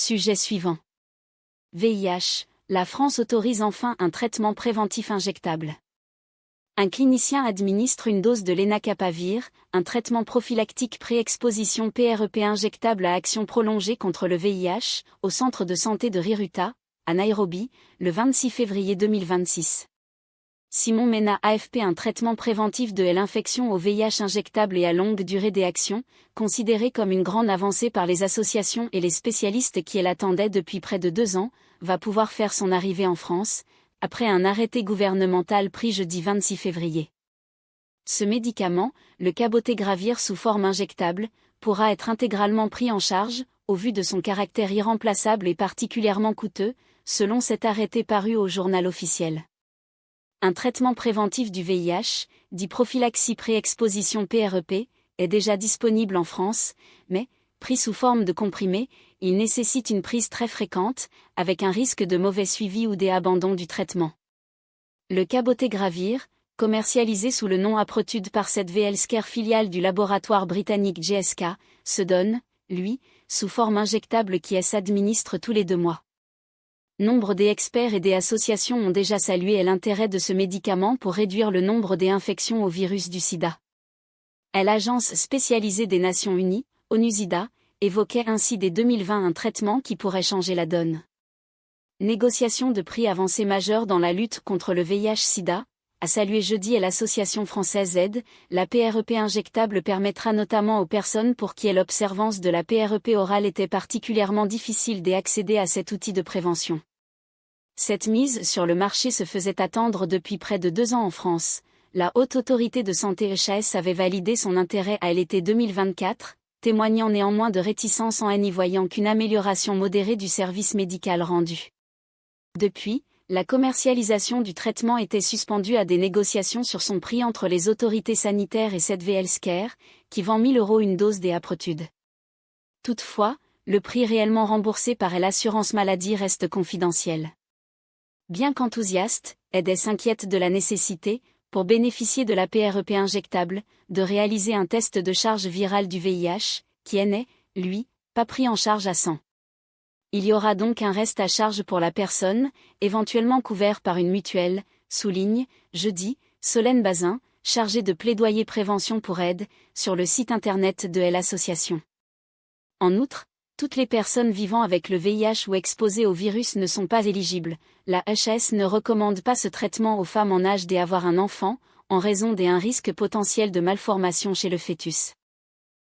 Sujet suivant. VIH, la France autorise enfin un traitement préventif injectable. Un clinicien administre une dose de lenacapavir, un traitement prophylactique pré-exposition PrEP injectable à action prolongée contre le VIH, au centre de santé de Riruta, à Nairobi, le 26 février 2026. Simon Mena AFP un traitement préventif de l'infection au VIH injectable et à longue durée d'action, considéré comme une grande avancée par les associations et les spécialistes qui l'attendaient depuis près de 2 ans, va pouvoir faire son arrivée en France, après un arrêté gouvernemental pris jeudi 26 février. Ce médicament, le cabotegravir sous forme injectable, pourra être intégralement pris en charge, au vu de son caractère irremplaçable et particulièrement coûteux, selon cet arrêté paru au journal officiel. Un traitement préventif du VIH, dit prophylaxie pré-exposition PrEP, est déjà disponible en France, mais, pris sous forme de comprimé, il nécessite une prise très fréquente, avec un risque de mauvais suivi ou d'abandon du traitement. Le cabotegravir, commercialisé sous le nom Aprotud par cette Healthcare filiale du laboratoire britannique GSK, se donne, lui, sous forme injectable qui s'administre tous les 2 mois. Nombre des experts et des associations ont déjà salué l'intérêt de ce médicament pour réduire le nombre des infections au virus du sida. L'agence spécialisée des Nations Unies, ONU-SIDA, évoquait ainsi dès 2020 un traitement qui pourrait changer la donne. Négociation de prix avancée majeure dans la lutte contre le VIH-Sida, a salué jeudi l'association française AID, la PrEP injectable permettra notamment aux personnes pour qui l'observance de la PrEP orale était particulièrement difficile d'accéder à cet outil de prévention. Cette mise sur le marché se faisait attendre depuis près de 2 ans en France. La Haute Autorité de Santé HAS avait validé son intérêt à l'été 2024, témoignant néanmoins de réticence en n'y voyant qu'une amélioration modérée du service médical rendu. Depuis, la commercialisation du traitement était suspendue à des négociations sur son prix entre les autorités sanitaires et cette Healthcare, qui vend 1 000 € une dose des Aprotud. Toutefois, le prix réellement remboursé par l'assurance maladie reste confidentiel. Bien qu'enthousiaste, ED s'inquiète de la nécessité, pour bénéficier de la PrEP injectable, de réaliser un test de charge virale du VIH, qui n'est, lui, pas pris en charge à 100. Il y aura donc un reste à charge pour la personne, éventuellement couvert par une mutuelle, souligne, jeudi, Solène Bazin, chargée de plaidoyer prévention pour aide, sur le site internet de l'association. En outre, toutes les personnes vivant avec le VIH ou exposées au virus ne sont pas éligibles. La HAS ne recommande pas ce traitement aux femmes en âge d'avoir un enfant, en raison d'un risque potentiel de malformation chez le fœtus.